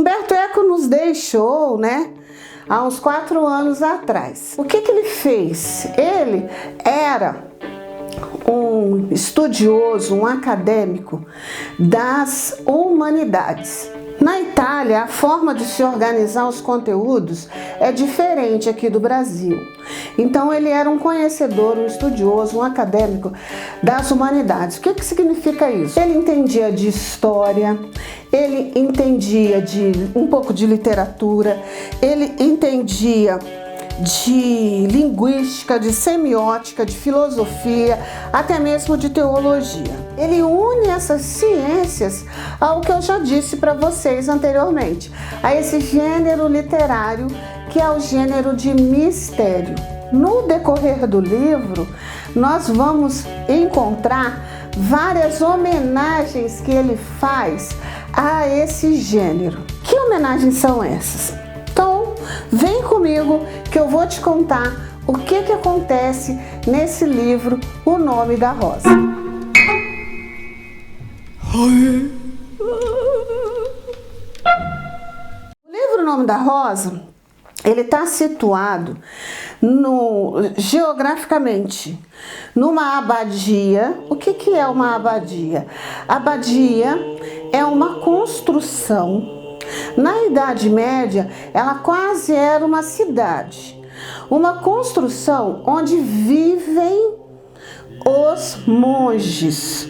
Humberto Eco nos deixou, há uns 4 anos atrás. O que ele fez? Ele era um estudioso, um acadêmico das humanidades. Na Itália, a forma de se organizar os conteúdos é diferente aqui do Brasil. Então, ele era um conhecedor, um estudioso, um acadêmico das humanidades. O que significa isso? Ele entendia de história, ele entendia de um pouco de literatura, ele entendia de linguística, de semiótica, de filosofia, até mesmo de teologia. Ele une essas ciências ao que eu já disse para vocês anteriormente, a esse gênero literário que é o gênero de mistério. No decorrer do livro, nós vamos encontrar várias homenagens que ele faz a esse gênero. Que homenagens são essas? Então, vem comigo que eu vou te contar o que acontece nesse livro, O Nome da Rosa. O livro O Nome da Rosa, ele está situado geograficamente numa abadia. O que é uma abadia? Abadia é uma construção. Na Idade Média, ela quase era uma cidade, uma construção onde vivem os monges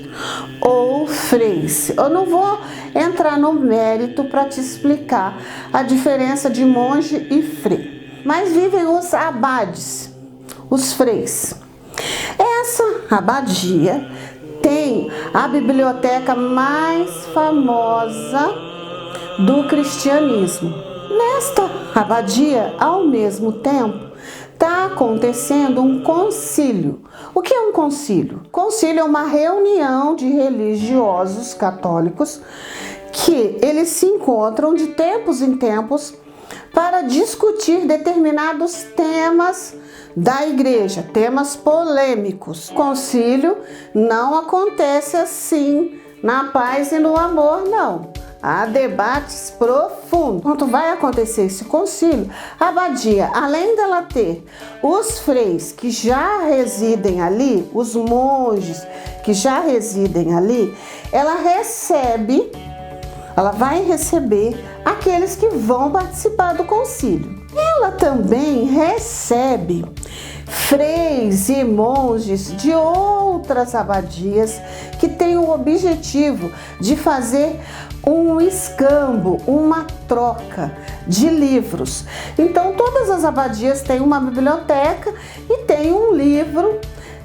ou freis. Eu não vou entrar no mérito para te explicar a diferença de monge e frei, mas vivem os abades, os freis. Essa abadia tem a biblioteca mais famosa do cristianismo. Nesta abadia, ao mesmo tempo, está acontecendo um concílio. O que é um concílio? Concílio é uma reunião de religiosos católicos que eles se encontram de tempos em tempos para discutir determinados temas da igreja, temas polêmicos. O concílio não acontece assim, na paz e no amor, não. Há debates profundos. Quando vai acontecer esse concílio, a abadia, além dela ter os freis que já residem ali, os monges que já residem ali, ela vai receber aqueles que vão participar do concílio. Ela também recebe freis e monges de outras abadias que têm o objetivo de fazer um escambo, uma troca de livros. Então, todas as abadias têm uma biblioteca e tem um livro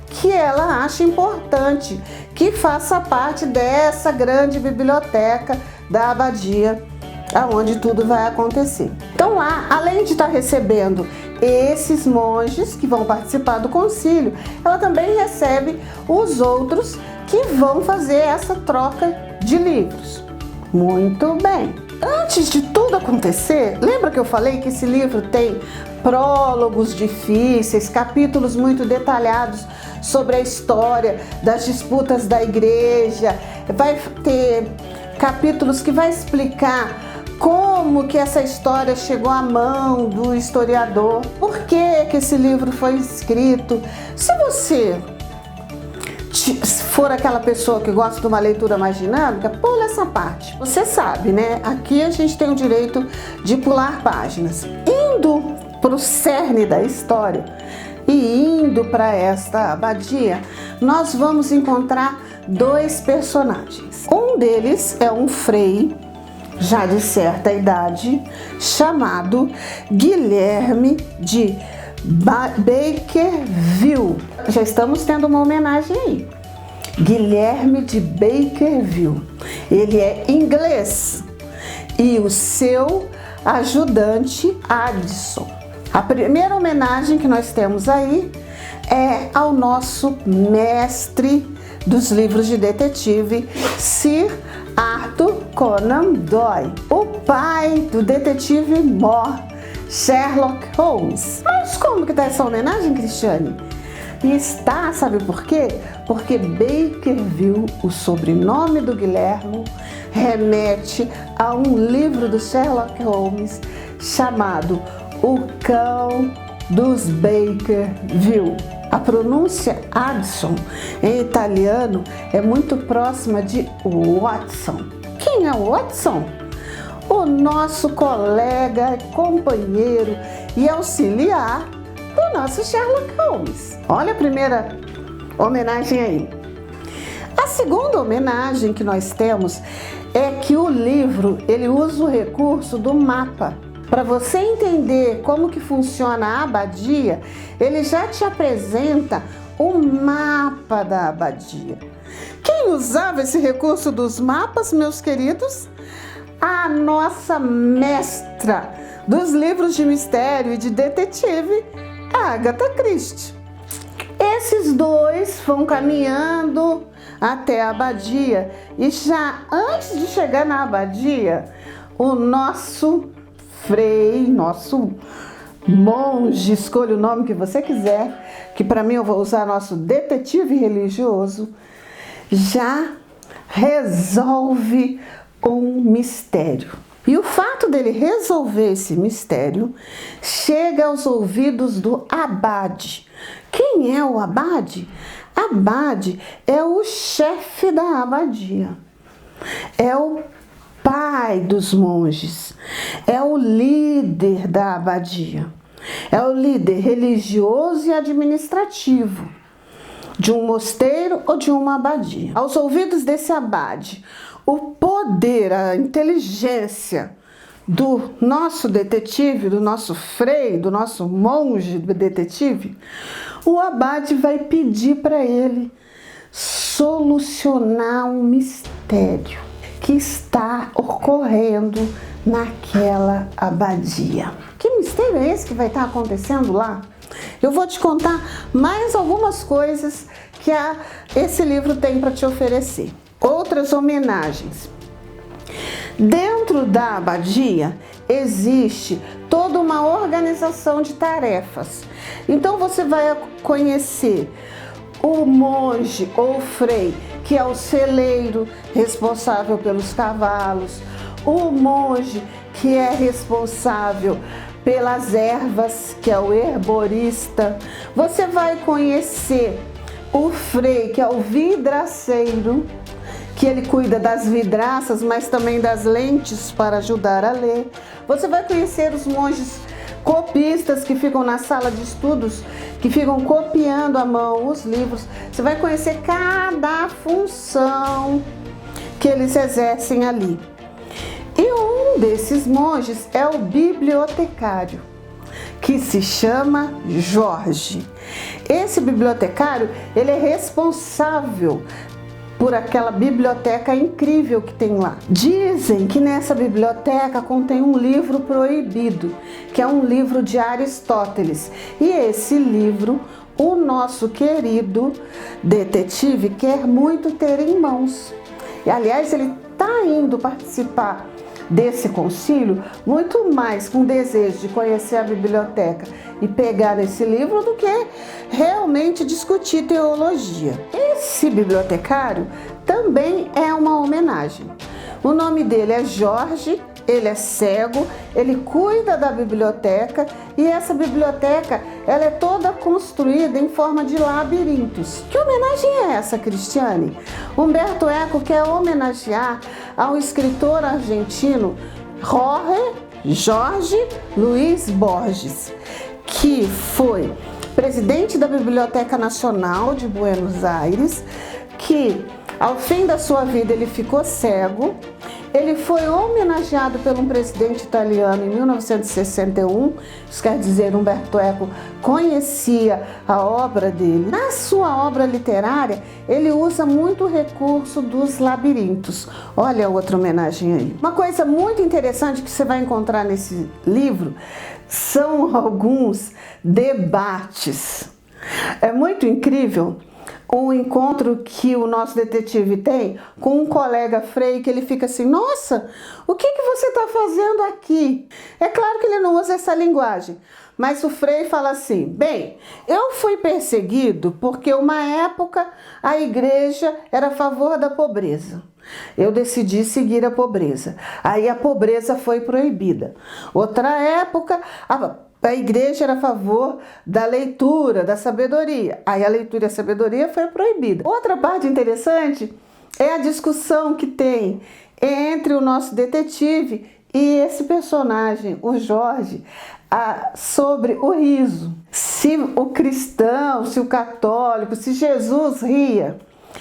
que ela acha importante que faça parte dessa grande biblioteca da abadia, aonde tudo vai acontecer. Então, lá, além de estar recebendo esses monges que vão participar do concílio, ela também recebe os outros que vão fazer essa troca de livros. Muito bem. Antes de tudo acontecer, lembra que eu falei que esse livro tem prólogos difíceis, capítulos muito detalhados sobre a história das disputas da igreja, vai ter capítulos que vai explicar como que essa história chegou à mão do historiador, por que esse livro foi escrito. Se você for aquela pessoa que gosta de uma leitura mais dinâmica, pula essa parte. Você sabe, Aqui a gente tem o direito de pular páginas. Indo para o cerne da história e indo para esta abadia, nós vamos encontrar 2 personagens. Um deles é um frei, já de certa idade, chamado Guilherme de Bakerville. Já estamos tendo uma homenagem aí. Guilherme de Bakerville. Ele é inglês e o seu ajudante Addison. A primeira homenagem que nós temos aí é ao nosso mestre dos livros de detetive, Sir Arthur Conan Doyle, o pai do detetive mor Sherlock Holmes. Mas como que está essa homenagem, Cristiane? E está, sabe por quê? Porque Bakerville, o sobrenome do Guilherme, remete a um livro do Sherlock Holmes chamado O Cão dos Baskerville. A pronúncia Addison em italiano é muito próxima de Watson. Quem é o Watson? O nosso colega, companheiro e auxiliar do nosso Sherlock Holmes. Olha a primeira homenagem aí. A segunda homenagem que nós temos é que o livro ele usa o recurso do mapa. Para você entender como que funciona a abadia, ele já te apresenta o mapa da abadia. Quem usava esse recurso dos mapas, meus queridos? A nossa mestra dos livros de mistério e de detetive, Agatha Christie. Esses dois vão caminhando até a abadia e já antes de chegar na abadia, o nosso frei, nosso monge, escolha o nome que você quiser, que para mim eu vou usar nosso detetive religioso, já resolve um mistério. E o fato dele resolver esse mistério chega aos ouvidos do abade. Quem é o abade? Abade é o chefe da abadia, é o pai dos monges, é o líder da abadia, é o líder religioso e administrativo de um mosteiro ou de uma abadia. Aos ouvidos desse abade, o poder, a inteligência do nosso detetive, do nosso frei, do nosso monge detetive, o abade vai pedir para ele solucionar um mistério que está ocorrendo naquela abadia. Que mistério é esse que vai estar acontecendo lá? Eu vou te contar mais algumas coisas que esse livro tem para te oferecer. Outras homenagens. Dentro da abadia existe toda uma organização de tarefas. Então você vai conhecer o monge ou frei, que é o celeiro, responsável pelos cavalos, o monge, que é responsável pelas ervas, que é o herborista. Você vai conhecer o frei, que é o vidraceiro, que ele cuida das vidraças, mas também das lentes para ajudar a ler. Você vai conhecer os monges copistas que ficam na sala de estudos, que ficam copiando à mão os livros. Você vai conhecer cada função que eles exercem ali. E um desses monges é o bibliotecário, que se chama Jorge. Esse bibliotecário, ele é responsável por aquela biblioteca incrível que tem lá. Dizem que nessa biblioteca contém um livro proibido, que é um livro de Aristóteles. E esse livro, o nosso querido detetive quer muito ter em mãos. E, aliás, ele está indo participar desse concílio muito mais com desejo de conhecer a biblioteca e pegar nesse livro do que realmente discutir teologia. Esse bibliotecário também é uma homenagem. O nome dele é Jorge, ele é cego, ele cuida da biblioteca e essa biblioteca ela é toda construída em forma de labirintos. Que homenagem é essa, Cristiane? Humberto Eco quer homenagear ao escritor argentino Jorge Luis Borges, que foi presidente da Biblioteca Nacional de Buenos Aires, que ao fim da sua vida ele ficou cego. Ele foi homenageado por um presidente italiano em 1961, isso quer dizer, Humberto Eco conhecia a obra dele. Na sua obra literária, ele usa muito o recurso dos labirintos. Olha outra homenagem aí. Uma coisa muito interessante que você vai encontrar nesse livro são alguns debates. É muito incrível um encontro que o nosso detetive tem com um colega frei, que ele fica assim: nossa, o que você está fazendo aqui? É claro que ele não usa essa linguagem, Mas o Frei fala assim: bem, eu fui perseguido porque uma época a igreja era a favor da pobreza. Eu decidi seguir a pobreza. Aí a pobreza foi proibida. Outra época, a igreja era a favor da leitura, da sabedoria. Aí a leitura e a sabedoria foi proibida. Outra parte interessante é a discussão que tem entre o nosso detetive e esse personagem, o Jorge, sobre o riso. Se o cristão, se o católico, se Jesus ria,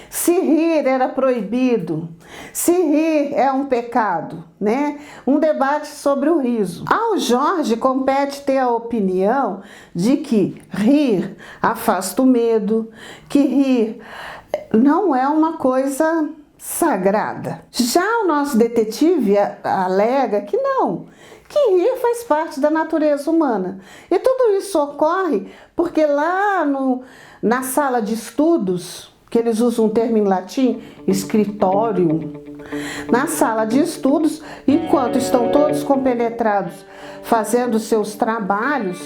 se rir era proibido, se rir é um pecado, né? Um debate sobre o riso. Ao Jorge compete ter a opinião de que rir afasta o medo, que rir não é uma coisa sagrada. Já o nosso detetive alega que não, que rir faz parte da natureza humana. E tudo isso ocorre porque lá na sala de estudos, que eles usam um termo em latim, scriptorium, na sala de estudos, enquanto estão todos compenetrados fazendo seus trabalhos,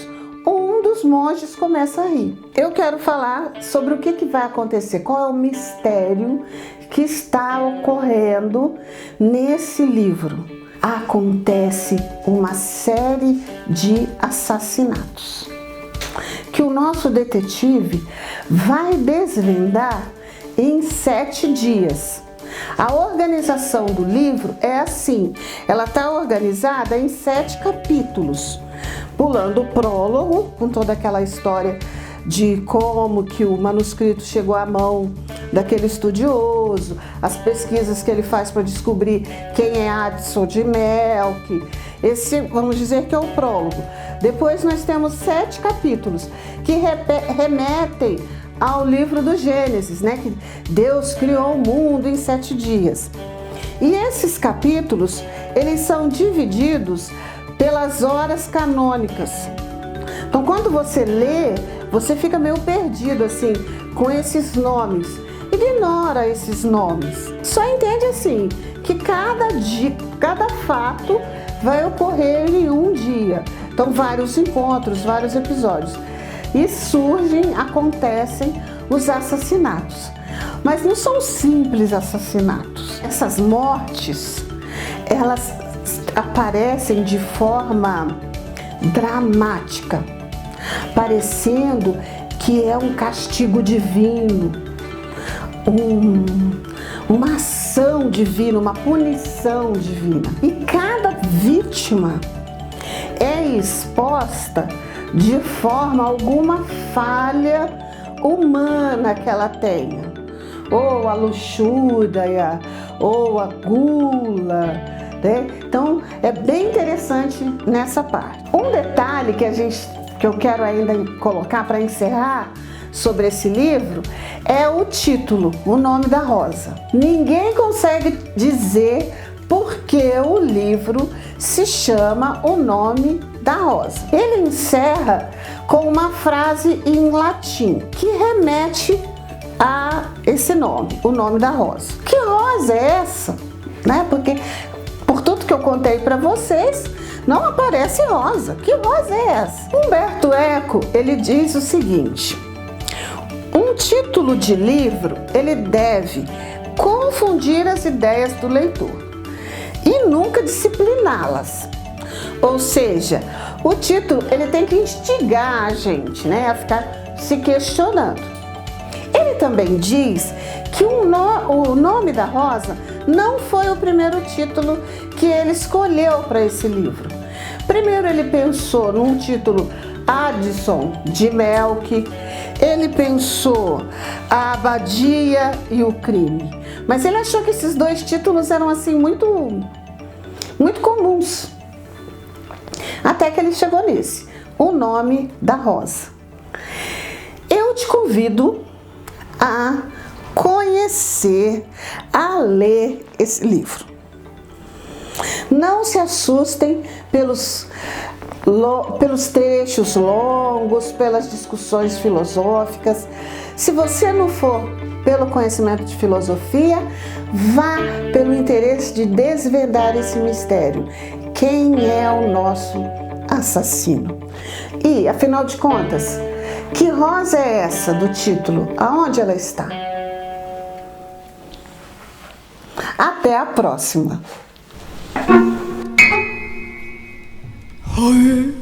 um dos monges começa a rir. Eu quero falar sobre o que vai acontecer, qual é o mistério que está ocorrendo nesse livro. Acontece uma série de assassinatos que o nosso detetive vai desvendar em 7 dias. A organização do livro é assim, ela está organizada em 7 capítulos, pulando o prólogo, com toda aquela história de como que o manuscrito chegou à mão daquele estudioso, as pesquisas que ele faz para descobrir quem é Adson de Melk. Esse, vamos dizer que é o prólogo. Depois nós temos 7 capítulos que remetem ao livro do Gênesis, né? Que Deus criou o mundo em 7 dias. E esses capítulos, eles são divididos pelas horas canônicas. Então, quando você lê, você fica meio perdido assim com esses nomes. Ignora esses nomes. Só entende assim que cada fato vai ocorrer em um dia. Então, vários encontros, vários episódios. E acontecem os assassinatos. Mas não são simples assassinatos. Essas mortes, elas aparecem de forma dramática, parecendo que é um castigo divino, uma ação divina, uma punição divina. E cada vítima é exposta de forma alguma falha humana que ela tenha, ou a luxúria, ou a gula, né? Então é bem interessante nessa parte. Um detalhe que eu quero ainda colocar para encerrar sobre esse livro é o título, O Nome da Rosa. Ninguém consegue dizer por que o livro se chama O Nome da Rosa. Ele encerra com uma frase em latim que remete a esse nome, O Nome da Rosa. Que rosa é essa? Né? Porque por tudo que eu contei para vocês, não aparece rosa. Que rosa é essa? Humberto Eco, ele diz o seguinte: um título de livro, ele deve confundir as ideias do leitor e nunca discipliná-las. Ou seja, o título, ele tem que instigar a gente, né, a ficar se questionando. Ele também diz que o Nome da Rosa não foi o primeiro título que ele escolheu para esse livro. Primeiro ele pensou num título Adson de Melk, ele pensou A Abadia e o Crime, mas ele achou que esses 2 títulos eram assim muito comuns. Até que ele chegou nesse, O Nome da Rosa. Eu te convido a conhecer, a ler esse livro. Não se assustem pelos trechos longos, pelas discussões filosóficas. Se você não for pelo conhecimento de filosofia, vá pelo interesse de desvendar esse mistério. Quem é o nosso assassino. E, afinal de contas, que rosa é essa do título? Aonde ela está? Até a próxima! Oi.